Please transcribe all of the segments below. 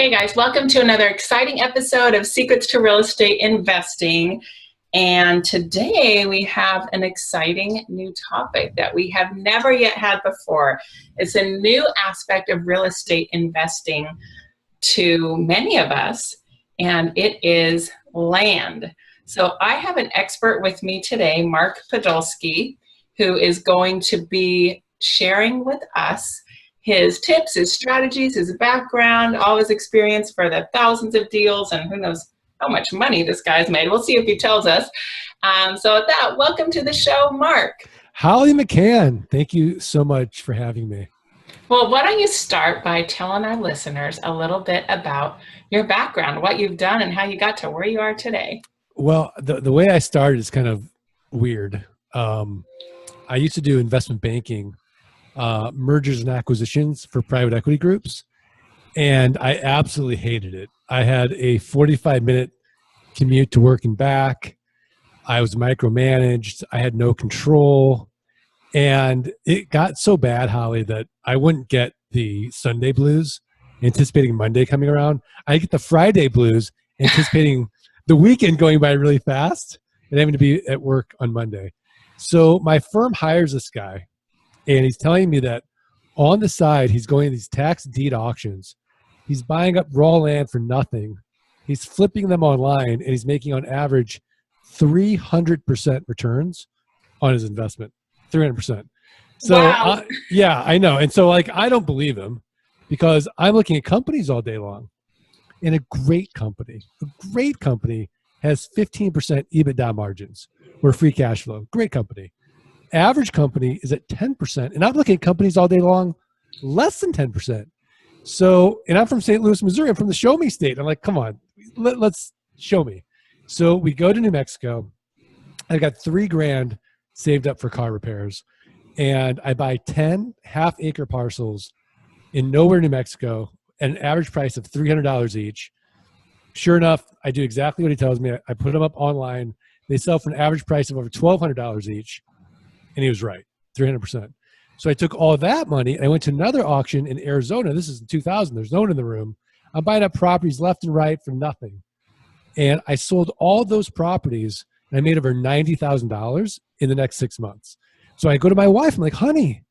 Hey guys, welcome to another exciting episode of Secrets to Real Estate Investing. And today we have an exciting new topic that we have never yet had before. It's a new aspect of real estate investing to many of us, and it is land. So I have an expert with me today, Mark Podolsky, who is going to be sharing with us his tips, his strategies, his background, all his experience for the thousands of deals, and who knows how much money this guy's made. We'll see if he tells us. So with that, welcome to the show, Mark. Holly McCann, thank you so much for having me. Well, why don't you start by telling our listeners a little bit about your background, what you've done, and how you got to where you are today. Well, the way I started is kind of weird. I used to do investment banking, mergers and acquisitions for private equity groups, and I absolutely hated it. I had a 45-minute commute to work and back. I was micromanaged. I had no control. And it got so bad, Holly, that I wouldn't get the Sunday blues anticipating Monday coming around. I get the Friday blues anticipating the weekend going by really fast and having to be at work on Monday. So my firm hires this guy, and he's telling me that on the side, he's going to these tax deed auctions. He's buying up raw land for nothing. He's flipping them online, and he's making on average 300% returns on his investment. 300%. So wow. yeah, I know. And so I don't believe him because I'm looking at companies all day long, and a great company has 15% EBITDA margins or free cash flow. Great company. Average company is at 10%. And I'm looking at companies all day long, less than 10%. So, and I'm from St. Louis, Missouri. I'm from the show me state. I'm like, come on, let's show me. So we go to New Mexico. I got $3,000 saved up for car repairs. And I buy 10 half-acre parcels in nowhere, New Mexico, at an average price of $300 each. Sure enough, I do exactly what he tells me. I put them up online. They sell for an average price of over $1,200 each. And he was right, 300%. So I took all that money and I went to another auction in Arizona. This is in 2000. There's no one in the room. I'm buying up properties left and right for nothing. And I sold all those properties and I made over $90,000 in the next 6 months. So I go to my wife. I'm like, honey,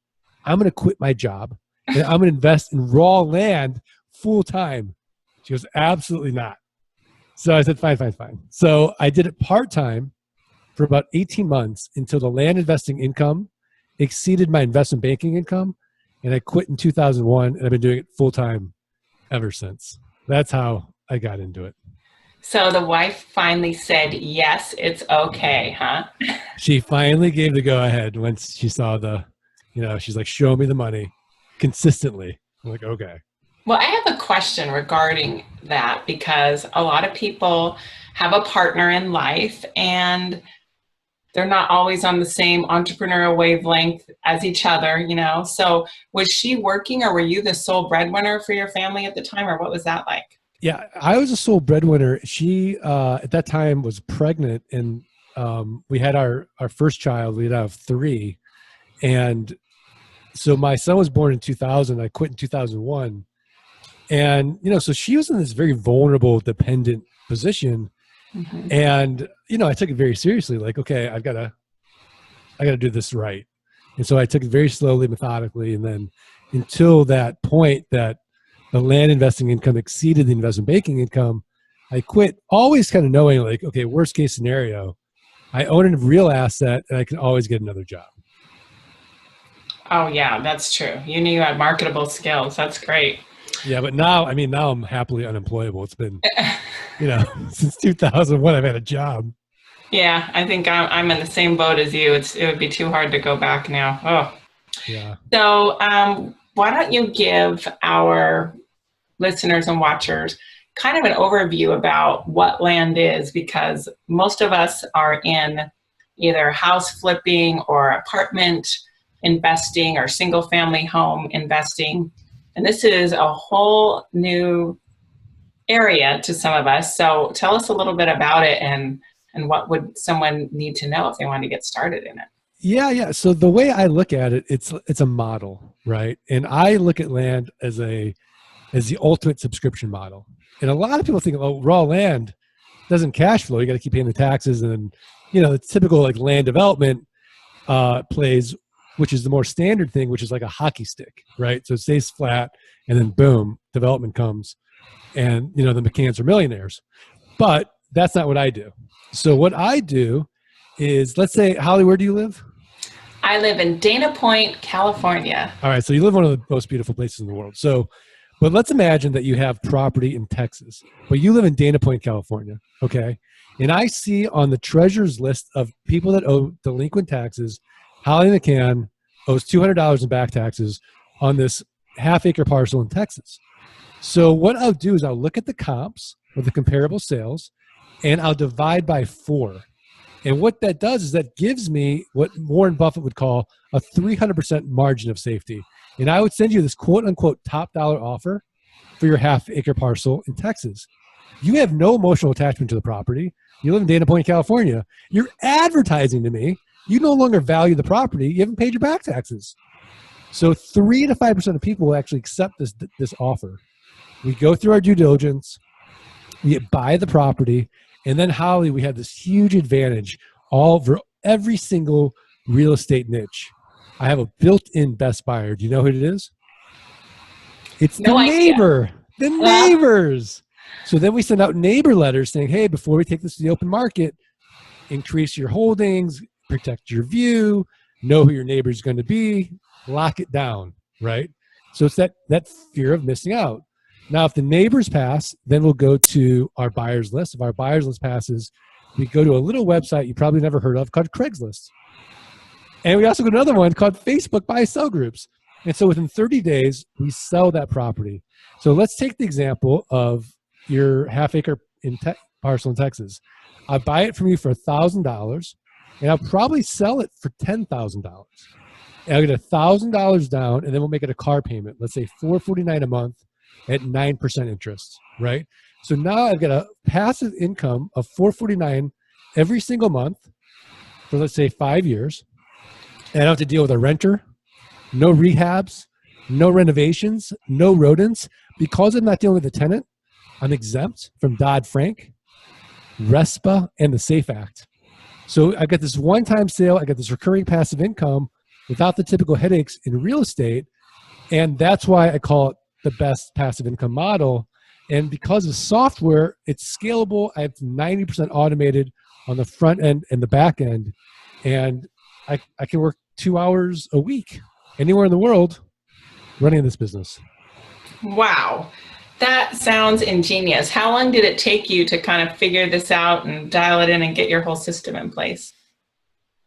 I'm going to quit my job and I'm going to invest in raw land full time. She goes, absolutely not. So I said, fine. So I did it part-time for about 18 months until the land investing income exceeded my investment banking income. And I quit in 2001 and I've been doing it full time ever since. That's how I got into it. So the wife finally said, yes, it's okay, huh? She finally gave the go ahead once she saw she's like, show me the money consistently. I'm like, okay. Well, I have a question regarding that because a lot of people have a partner in life and they're not always on the same entrepreneurial wavelength as each other, So was she working or were you the sole breadwinner for your family at the time, or what was that like? Yeah, I was a sole breadwinner. She, at that time, was pregnant, and we had our first child. We'd have 3. And so my son was born in 2000. I quit in 2001. And, so she was in this very vulnerable, dependent position. Mm-hmm. And, I took it very seriously. Like, okay, I gotta do this right. And so I took it very slowly, methodically. And then until that point that the land investing income exceeded the investment banking income, I quit, always kind of knowing like, okay, worst case scenario, I own a real asset and I can always get another job. Oh yeah, that's true. You knew you had marketable skills. That's great. Yeah, but now I'm happily unemployable. It's been, since 2001, I've had a job. Yeah, I think I'm in the same boat as you. It would be too hard to go back now. Oh, yeah. So why don't you give our listeners and watchers kind of an overview about what land is, because most of us are in either house flipping or apartment investing or single family home investing. And this is a whole new area to some of us. So tell us a little bit about it and what would someone need to know if they want to get started in it? Yeah. So the way I look at it, it's a model, right? And I look at land as a as the ultimate subscription model. And a lot of people think, oh, raw land doesn't cash flow. You got to keep paying the taxes. And then, the typical like land development plays, which is the more standard thing, which is like a hockey stick, right? So it stays flat and then boom, development comes and, the McCanns are millionaires. But that's not what I do. So what I do is, let's say, Holly, where do you live? I live in Dana Point, California. All right. So you live in one of the most beautiful places in the world. But let's imagine that you have property in Texas, but you live in Dana Point, California. Okay. And I see on the treasurer's list of people that owe delinquent taxes, Holly McCann owes $200 in back taxes on this half-acre parcel in Texas. So what I'll do is I'll look at the comps or the comparable sales, and I'll divide by 4. And what that does is that gives me what Warren Buffett would call a 300% margin of safety. And I would send you this quote unquote top dollar offer for your half-acre parcel in Texas. You have no emotional attachment to the property. You live in Dana Point, California. You're advertising to me. You no longer value the property. You haven't paid your back taxes. So 3 to 5% of people will actually accept this offer. We go through our due diligence. We buy the property. And then, Holly, we have this huge advantage all over every single real estate niche. I have a built-in best buyer. Do you know who it is? It's the neighbor. The neighbors. So then we send out neighbor letters saying, hey, before we take this to the open market, increase your holdings, protect your view, know who your neighbor is going to be, lock it down, right? So it's that fear of missing out. Now, if the neighbors pass, then we'll go to our buyers list. If our buyers list passes, we go to a little website you probably never heard of called Craigslist. And we also go to another one called Facebook buy-sell groups. And so within 30 days, we sell that property. So let's take the example of your half-acre parcel in Texas. I buy it from you for $1,000, and I'll probably sell it for $10,000. And I'll get $1,000 down, and then we'll make it a car payment. Let's say $449 a month at 9% interest, right? So now I've got a passive income of $449 every single month for, let's say, 5 years. And I don't have to deal with a renter, no rehabs, no renovations, no rodents. Because I'm not dealing with a tenant, I'm exempt from Dodd Frank, RESPA, and the SAFE Act. So I get this one-time sale, I get this recurring passive income without the typical headaches in real estate. And that's why I call it the best passive income model. And because of software, it's scalable. I have 90% automated on the front end and the back end. And I can work 2 hours a week anywhere in the world running this business. Wow. That sounds ingenious. How long did it take you to kind of figure this out and dial it in and get your whole system in place?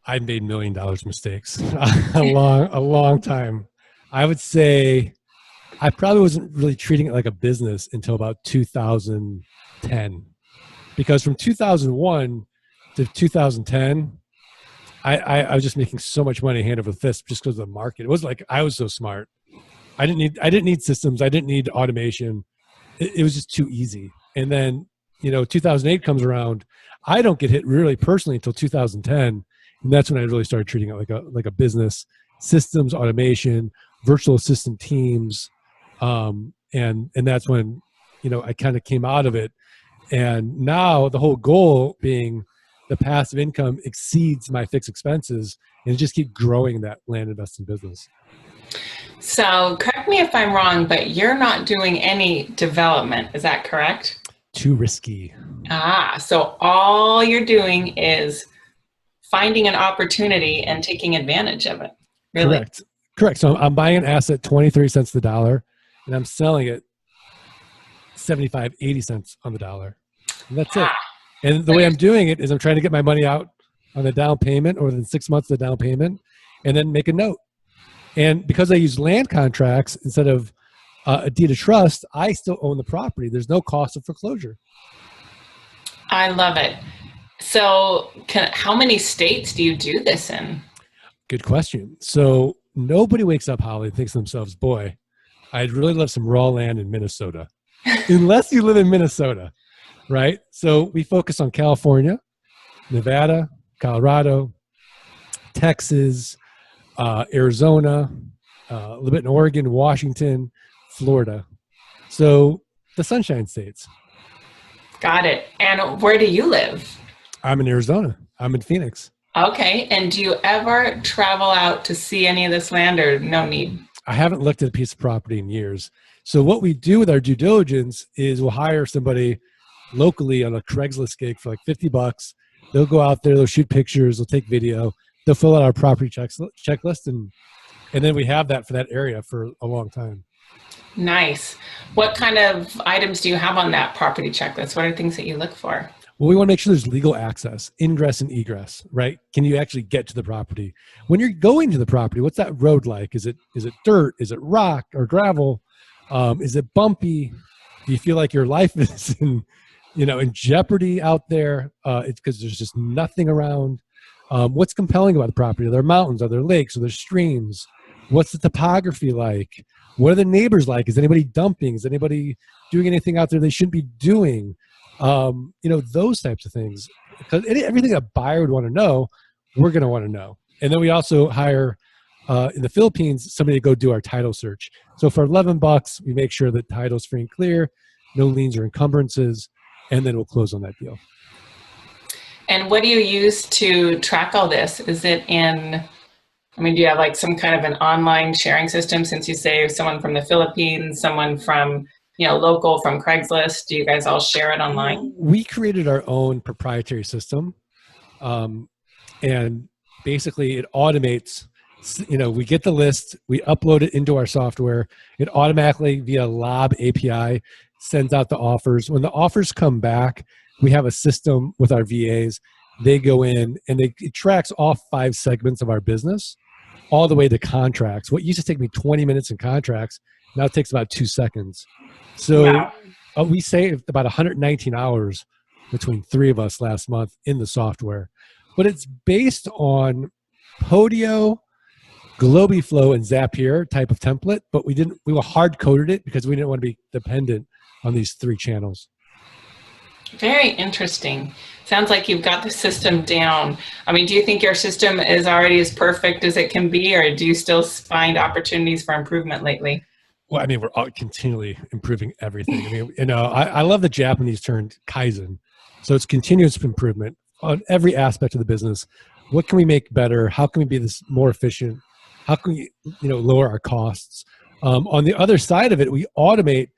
I made $1 million mistakes a long time. I would say I probably wasn't really treating it like a business until about 2010, because from 2001 to 2010, I was just making so much money hand over fist just because of the market. It was like I was so smart. I didn't need systems. I didn't need automation. It was just too easy. And then 2008 comes around. I don't get hit really personally until 2010, and that's when I really started treating it like a business. Systems, automation, virtual assistant teams. And that's when, I kind of came out of it. And now the whole goal being the passive income exceeds my fixed expenses and just keep growing that land investing business. So correct me if I'm wrong, but you're not doing any development. Is that correct? Too risky. So all you're doing is finding an opportunity and taking advantage of it. Really? Correct. So I'm buying an asset 20-30 cents the dollar, and I'm selling it 75-80 cents on the dollar. And that's it. And the way I'm doing it is I'm trying to get my money out on the down payment or within 6 months of the down payment and then make a note. And because I use land contracts instead of a deed of trust, I still own the property. There's no cost of foreclosure. I love it. So how many states do you do this in? Good question. So nobody wakes up, Holly, and thinks to themselves, boy, I'd really love some raw land in Minnesota. Unless you live in Minnesota, right? So we focus on California, Nevada, Colorado, Texas, Arizona, a little bit in Oregon, Washington, Florida. So the Sunshine States. Got it. And where do you live? I'm in Arizona. I'm in Phoenix. Okay. And do you ever travel out to see any of this land, or no need? I haven't looked at a piece of property in years. So what we do with our due diligence is we'll hire somebody locally on a Craigslist gig for like $50. They'll go out there, they'll shoot pictures, they'll take video, they'll fill out our property checklist, and then we have that for that area for a long time. Nice. What kind of items do you have on that property checklist? What are things that you look for? Well, we want to make sure there's legal access, ingress and egress, right? Can you actually get to the property? When you're going to the property, what's that road like? Is it dirt? Is it rock or gravel? Is it bumpy? Do you feel like your life is in jeopardy out there? It's because there's just nothing around. What's compelling about the property? Are there mountains? Are there lakes? Are there streams? What's the topography like? What are the neighbors like? Is anybody dumping? Is anybody doing anything out there they shouldn't be doing? Those types of things. Because everything a buyer would want to know, we're going to want to know. And then we also hire, in the Philippines, somebody to go do our title search. So for $11, we make sure that title's free and clear, no liens or encumbrances, and then we'll close on that deal. And what do you use to track all this? Is it do you have like some kind of an online sharing system, since you say someone from the Philippines, someone from, local from Craigslist? Do you guys all share it online? We created our own proprietary system. And basically it automates, we get the list, we upload it into our software. It automatically via Lob API sends out the offers. When the offers come back, we have a system with our VAs. They go in and it tracks all 5 segments of our business all the way to contracts. What used to take me 20 minutes in contracts now takes about 2 seconds. So wow. We saved about 119 hours between 3 of us last month in the software. But it's based on Podio, Globiflow, and Zapier type of template, but we hard coded it because we didn't want to be dependent on these 3 channels. Very interesting. Sounds like you've got the system down. Do you think your system is already as perfect as it can be, or do you still find opportunities for improvement lately? Well, we're all continually improving everything. I love the Japanese term Kaizen. So it's continuous improvement on every aspect of the business. What can we make better? How can we be this more efficient? How can we, lower our costs? On the other side of it, we automate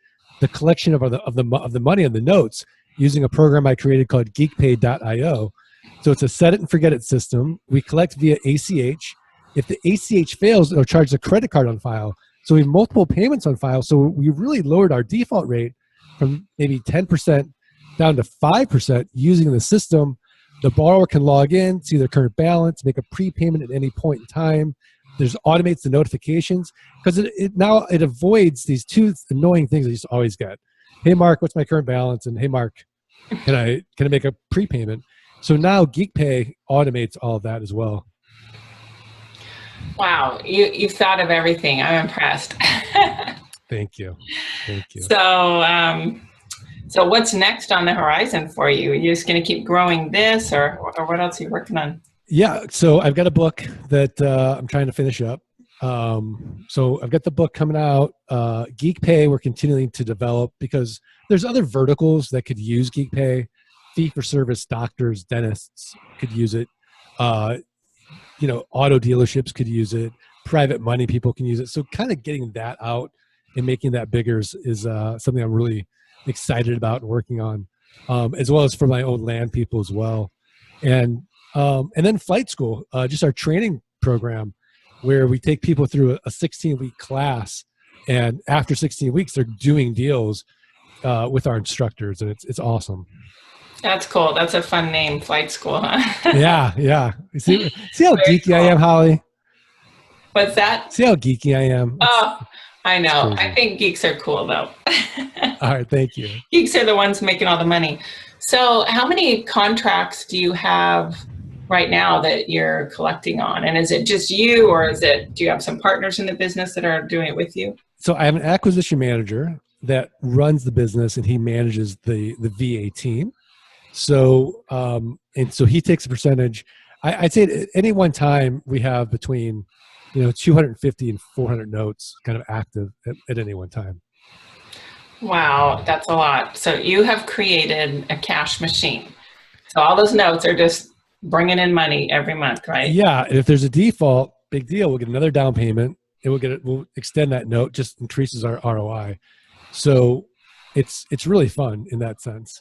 the collection of the money and the notes using a program I created called geekpay.io. So it's a set it and forget it system. We collect via ACH. If the ACH fails, it'll charge the credit card on file. So we have multiple payments on file. So we really lowered our default rate from maybe 10% down to 5% using the system. The borrower can log in, see their current balance, make a prepayment at any point in time. There's automates the notifications because it avoids these 2 annoying things I used to always get. Hey, Mark, what's my current balance? And hey, Mark, can I make a prepayment? So now GeekPay automates all of that as well. Wow, you've thought of everything. I'm impressed. Thank you. So what's next on the horizon for you? Are you just going to keep growing this, or what else are you working on? Yeah, so I've got a book that I'm trying to finish up. So I've got the book coming out. GeekPay, we're continuing to develop because there's other verticals that could use GeekPay. Fee-for-service doctors, dentists could use it. Auto dealerships could use it. Private money people can use it. So kind of getting that out and making that bigger is something I'm really excited about and working on, as well as for my own land people as well. And then flight school, just our training program where we take people through a 16-week class, and after 16 weeks, they're doing deals with our instructors, and it's awesome. That's cool. That's a fun name, flight school, huh? Yeah. See how geeky cool. I am, Holly? What's that? See how geeky I am? I know. I think geeks are cool, though. All right, thank you. Geeks are the ones making all the money. So how many contracts do you have right now that you're collecting on? And is it just you, or do you have some partners in the business that are doing it with you? So I have an acquisition manager that runs the business, and he manages the VA team. So he takes a percentage. I'd say at any one time we have between 250 and 400 notes kind of active at any one time. Wow, that's a lot. So you have created a cash machine. So all those notes are just bringing in money every month, right? Yeah, and if there's a default, big deal. We'll get another down payment. It will get it. We'll extend that note. Just increases our ROI. So it's really fun in that sense.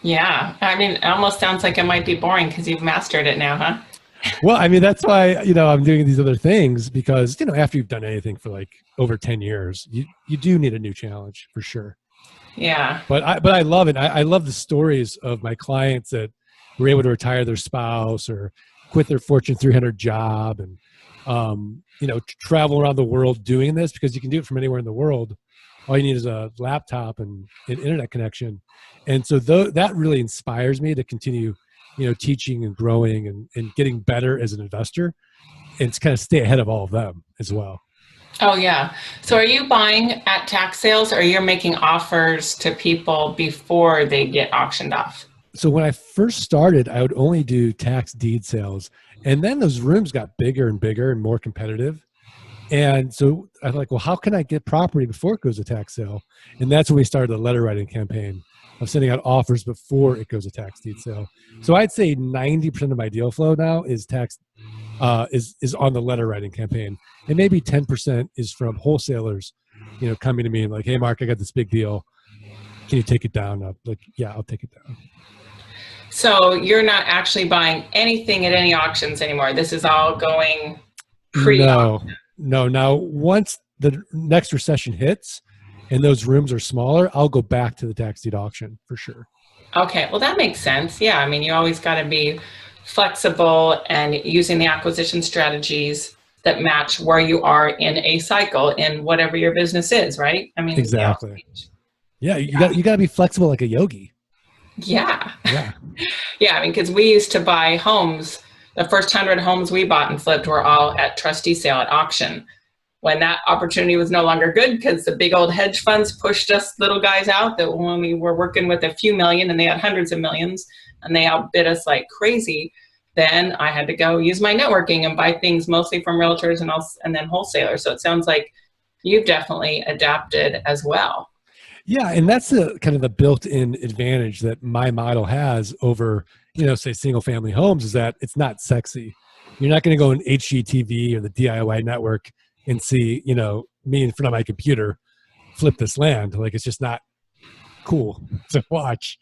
Yeah. I mean, it almost sounds like it might be boring because you've mastered it now, huh? Well, I mean that's why I'm doing these other things because after you've done anything for like over 10 years, you do need a new challenge for sure. Yeah. But I love it. I love the stories of my clients that were able to retire their spouse or quit their Fortune 300 job and travel around the world doing this because you can do it from anywhere in the world. All you need is a laptop and an internet connection, and so that really inspires me to continue, teaching and growing and getting better as an investor, and to kind of stay ahead of all of them as well. Oh, yeah. So are you buying at tax sales or you're making offers to people before they get auctioned off? So when I first started, I would only do tax deed sales. And then those rooms got bigger and bigger and more competitive. And so I'm like, well, how can I get property before it goes to tax sale? And that's when we started the letter writing campaign of sending out offers before it goes to tax deed sale. So I'd say 90% of my deal flow now is is on the letter writing campaign. And maybe 10% is from wholesalers, coming to me and like, hey, Mark, I got this big deal. Can you take it down? I'm like, yeah, I'll take it down. So you're not actually buying anything at any auctions anymore. This is all going No, pre-auction. no. Now, once the next recession hits and those rooms are smaller, I'll go back to the tax deed auction for sure. Okay, well, that makes sense. Yeah, I mean, you always got to be flexible and using the acquisition strategies that match where you are in a cycle in whatever your business is, right? I mean, yeah. Exactly. Yeah, you got to be flexible like a yogi. Yeah. Yeah. Yeah, I mean, because we used to buy homes. The first 100 homes we bought and flipped were all at trustee sale at auction. When that opportunity was no longer good because the big old hedge funds pushed us little guys out, that when we were working with a few million and they had hundreds of millions and they outbid us like crazy, then I had to go use my networking and buy things mostly from realtors and then wholesalers. So it sounds like you've definitely adapted as well. Yeah, and that's the kind of the built-in advantage that my model has over, say single family homes is that it's not sexy. You're not going to go on HGTV or the DIY network and see, me in front of my computer flip this land. Like it's just not cool to watch.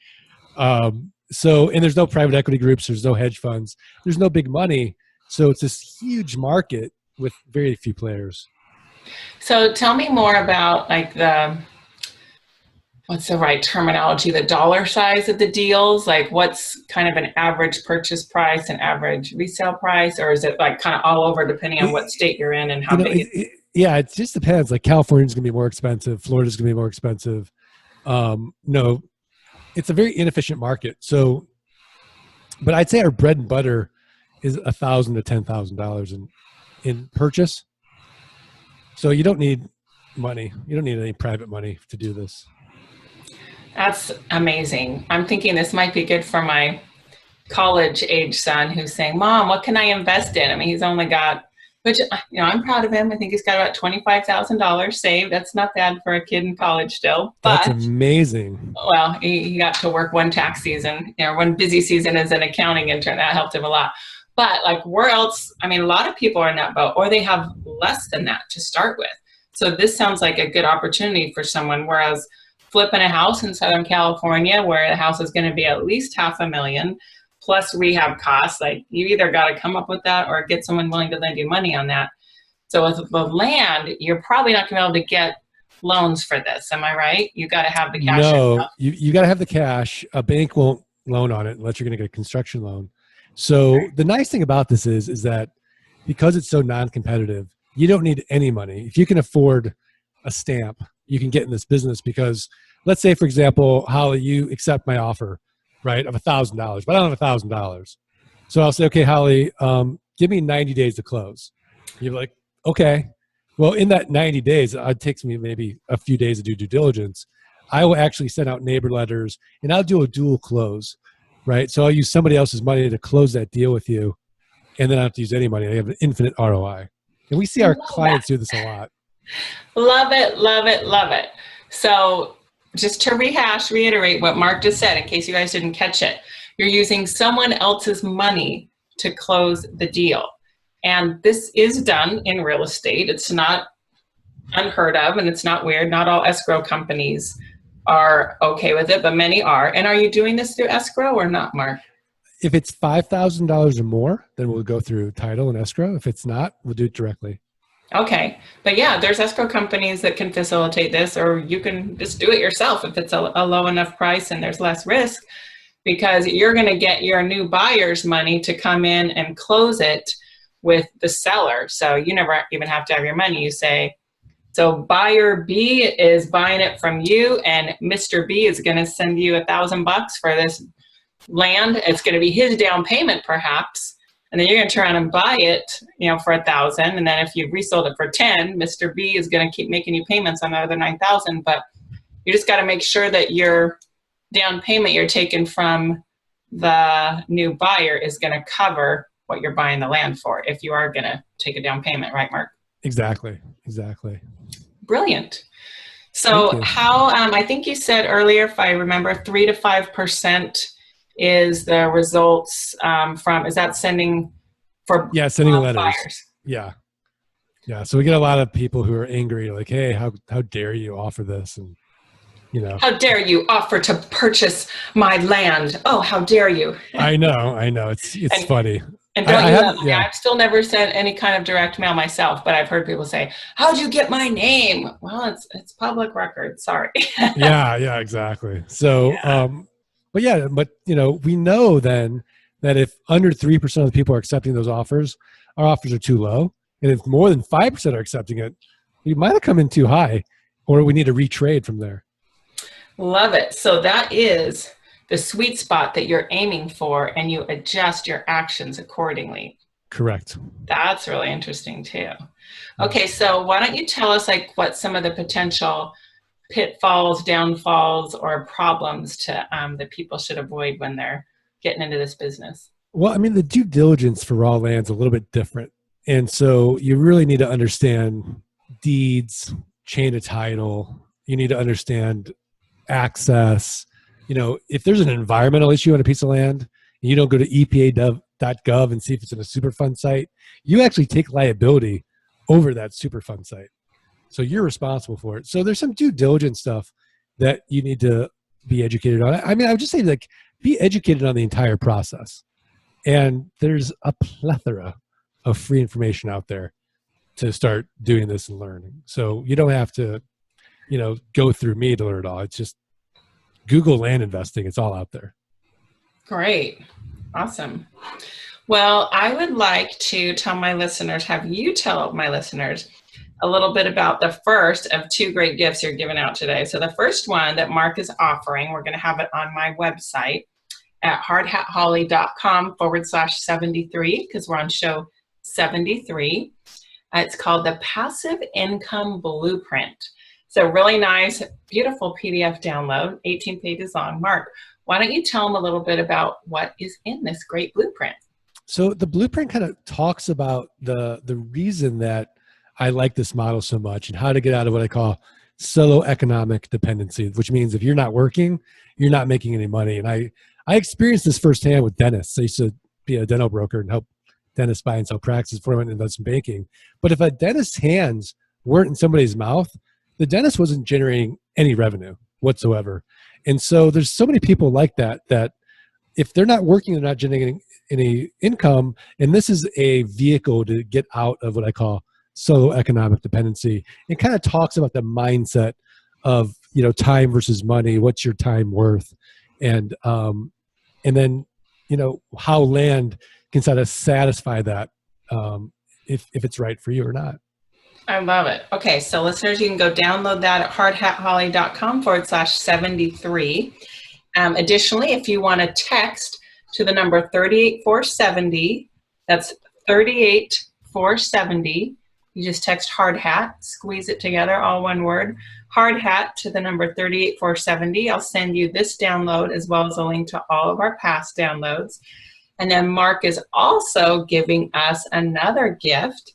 And there's no private equity groups, there's no hedge funds, there's no big money. So it's this huge market with very few players. So tell me more about like what's the right terminology, the dollar size of the deals? Like what's kind of an average purchase price, an average resale price, or is it like kind of all over depending on what state you're in and how big it is? Yeah, it just depends. Like California's going to be more expensive. Florida's going to be more expensive. No, it's a very inefficient market. So, but I'd say our bread and butter is $1,000 to $10,000 in purchase. So you don't need money. You don't need any private money to do this. That's amazing. I'm thinking this might be good for my college age son who's saying, Mom, what can I invest in? I mean, he's only got, which, I'm proud of him. I think he's got about $25,000 saved. That's not bad for a kid in college still. That's But, amazing. well, he got to work one tax season, one busy season as an accounting intern. That helped him a lot. But like where else, I mean, a lot of people are in that boat or they have less than that to start with. So this sounds like a good opportunity for someone, whereas flipping a house in Southern California where the house is going to be at least $500,000 plus rehab costs, like you either got to come up with that or get someone willing to lend you money on that. So with the land, you're probably not going to be able to get loans for this. Am I right? You got to have the cash. No, you got to have the cash. A bank won't loan on it unless you're going to get a construction loan. So the nice thing about this is that because it's so non-competitive, you don't need any money. If you can afford a stamp, you can get in this business because let's say, for example, Holly, you accept my offer, right, of $1,000, but I don't have $1,000. So I'll say, okay, Holly, give me 90 days to close. You're like, okay. Well, in that 90 days, it takes me maybe a few days to do due diligence. I will actually send out neighbor letters and I'll do a dual close, right? So I'll use somebody else's money to close that deal with you. And then I don't have to use any money. I have an infinite ROI. And we see our clients do this a lot. Love it, love it, love it. So just to reiterate what Mark just said, in case you guys didn't catch it, you're using someone else's money to close the deal. And this is done in real estate. It's not unheard of and it's not weird. Not all escrow companies are okay with it, but many are. And are you doing this through escrow or not, Mark? If it's $5,000 or more, then we'll go through title and escrow. If it's not, we'll do it directly. Okay. But yeah, there's escrow companies that can facilitate this, or you can just do it yourself if it's a low enough price and there's less risk, because you're going to get your new buyer's money to come in and close it with the seller. So you never even have to have your money. You say, so buyer B is buying it from you, and Mr. B is going to send you $1,000 for this land. It's going to be his down payment perhaps. And then you're going to turn around and buy it, for $1,000. And then if you resold it for 10, Mr. B is going to keep making you payments on another 9,000. But you just got to make sure that your down payment you're taking from the new buyer is going to cover what you're buying the land for, if you are going to take a down payment, right, Mark? Exactly. Brilliant. So how, I think you said earlier, if I remember, 3 to 5% is the results from, is that sending for sending letters. buyers? Yeah. So we get a lot of people who are angry, like, hey, how dare you offer this? And, how dare you offer to purchase my land? Oh, how dare you? I know. It's funny. And I've still never sent any kind of direct mail myself, but I've heard people say, how'd you get my name? Well, it's public record. Sorry. Yeah, exactly. So, but we know then that if under 3% of the people are accepting those offers, our offers are too low. And if more than 5% are accepting it, we might have come in too high, or we need to retrade from there. Love it. So that is the sweet spot that you're aiming for, and you adjust your actions accordingly. Correct. That's really interesting too. Okay, so why don't you tell us what some of the potential pitfalls, downfalls, or problems that people should avoid when they're getting into this business? Well, the due diligence for raw land's a little bit different. And so you really need to understand deeds, chain of title. You need to understand access. If there's an environmental issue on a piece of land, and you don't go to EPA.gov and see if it's in a Superfund site, you actually take liability over that Superfund site. So you're responsible for it. So there's some due diligence stuff that you need to be educated on. I would just say be educated on the entire process. And there's a plethora of free information out there to start doing this and learning. So you don't have to, go through me to learn it all. It's just Google land investing. It's all out there. Great. Awesome. Well, I would like to have you tell my listeners a little bit about the first of 2 great gifts you're giving out today. So the first one that Mark is offering, we're going to have it on my website at hardhatholly.com/73, because we're on show 73. It's called the Passive Income Blueprint. So really nice, beautiful PDF download, 18 pages long. Mark, why don't you tell them a little bit about what is in this great blueprint? So the blueprint kind of talks about the reason that I like this model so much and how to get out of what I call solo economic dependency, which means if you're not working, you're not making any money. And I experienced this firsthand with dentists. I used to be a dental broker and help dentists buy and sell practices before I went into investment banking. But if a dentist's hands weren't in somebody's mouth, the dentist wasn't generating any revenue whatsoever. And so there's so many people like that if they're not working, they're not generating any income. And this is a vehicle to get out of what I call solo economic dependency. It kind of talks about the mindset of, time versus money. What's your time worth? And then, how land can sort of satisfy that if it's right for you or not. I love it. Okay, so listeners, you can go download that at hardhatholly.com/73. Additionally, if you want to text to the number 38470, that's 38470. You just text hard hat, squeeze it together, all one word, hard hat to the number 38470. I'll send you this download as well as a link to all of our past downloads. And then Mark is also giving us another gift.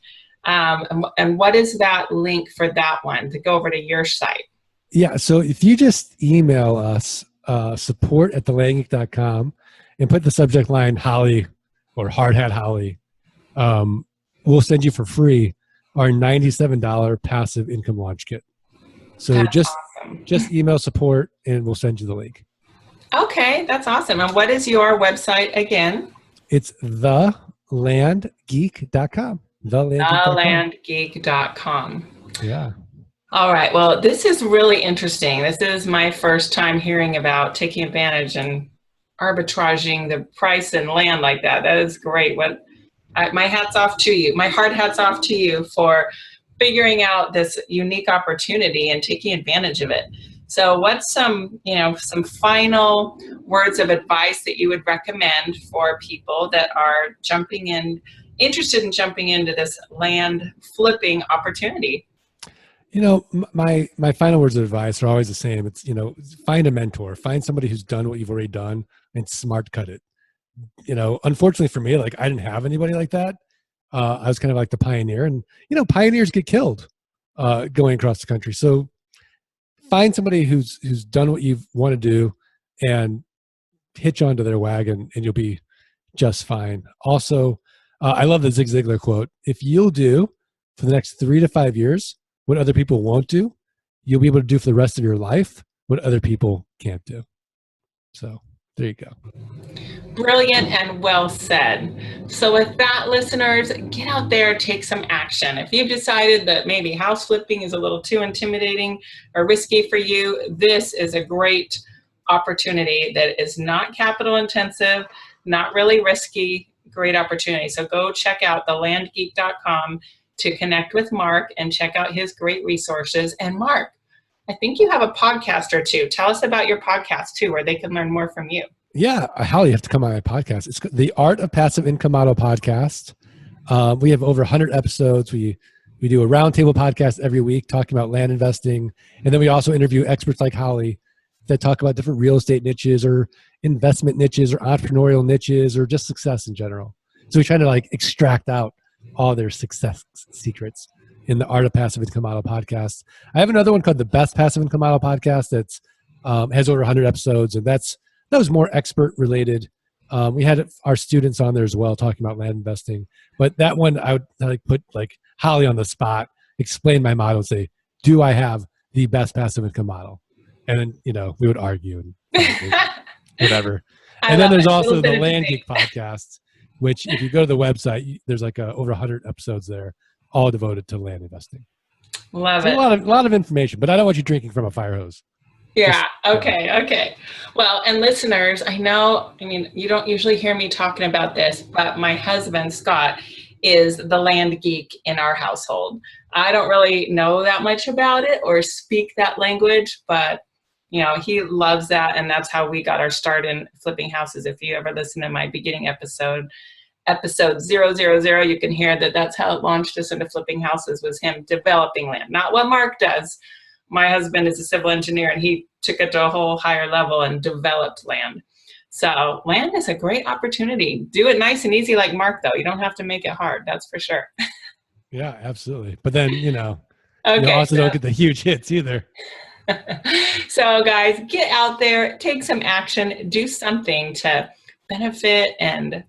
And what is that link for that one to go over to your site? Yeah. So if you just email us, support@thelandgeek.com and put the subject line Holly or Hard Hat Holly, we'll send you for free our $97 passive income launch kit. So That's just awesome. just email support and we'll send you the link. Okay, that's awesome. And what is your website again? It's thelandgeek.com. Thelandgeek.com. Thelandgeek.com. Yeah. All right. Well, this is really interesting. This is my first time hearing about taking advantage and arbitraging the price and land like that. That is great. My hat's off to you. My hard hat's off to you for figuring out this unique opportunity and taking advantage of it. So what's some final words of advice that you would recommend for people that are interested in jumping into this land flipping opportunity? My final words of advice are always the same. It's, find a mentor, find somebody who's done what you've already done and smart cut it. Unfortunately for me, like I didn't have anybody like that. I was kind of like the pioneer, and pioneers get killed going across the country. So find somebody who's done what you want to do and hitch onto their wagon, and you'll be just fine. Also, I love the Zig Ziglar quote: "If you'll do for the next 3 to 5 years what other people won't do, you'll be able to do for the rest of your life what other people can't do." So there you go. Brilliant and well said. So with that, listeners, get out there, take some action. If you've decided that maybe house flipping is a little too intimidating or risky for you, this is a great opportunity that is not capital intensive, not really risky, great opportunity. So go check out thelandgeek.com to connect with Mark and check out his great resources. And Mark, I think you have a podcast or two. Tell us about your podcast too, where they can learn more from you. Yeah, Holly, you have to come on my podcast. It's the Art of Passive Income Model podcast. We have over 100 episodes. We do a roundtable podcast every week talking about land investing. And then we also interview experts like Holly that talk about different real estate niches or investment niches or entrepreneurial niches or just success in general. So we try to extract out all their success secrets in the Art of Passive Income Model podcast. I have another one called the Best Passive Income Model podcast that's has over 100 episodes, and that was more expert related. We had our students on there as well talking about land investing, but that one I would put Holly on the spot, explain my model, and say, "Do I have the best passive income model?" And then we would argue and whatever. And then there's also the Land Geek podcast, which if you go to the website, there's over 100 episodes there, all devoted to land investing. Love it. A lot of information, but I don't want you drinking from a fire hose. Yeah. Okay. Well, and listeners, you don't usually hear me talking about this, but my husband, Scott, is the land geek in our household. I don't really know that much about it or speak that language, but he loves that. And that's how we got our start in flipping houses. If you ever listen to my beginning episode 000, you can hear that's how it launched us into flipping houses, was him developing land, not what Mark does. My husband is a civil engineer, and he took it to a whole higher level and developed land. So land is a great opportunity. Do it nice and easy like Mark, though. You don't have to make it hard. That's for sure. Yeah, absolutely. But then, you Okay, also don't get the huge hits either. So guys, get out there, take some action, do something to benefit and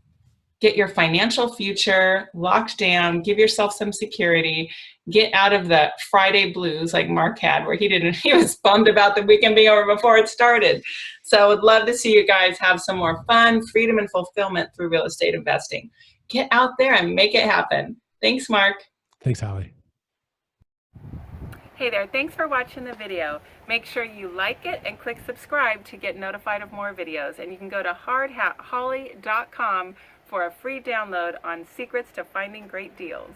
get your financial future locked down, give yourself some security, get out of the Friday blues like Mark had, where he was bummed about the weekend being over before it started. So I would love to see you guys have some more fun, freedom, and fulfillment through real estate investing. Get out there and make it happen. Thanks, Mark. Thanks, Holly. Hey there, thanks for watching the video. Make sure you like it and click subscribe to get notified of more videos. And you can go to hardhatholly.com for a free download on secrets to finding great deals.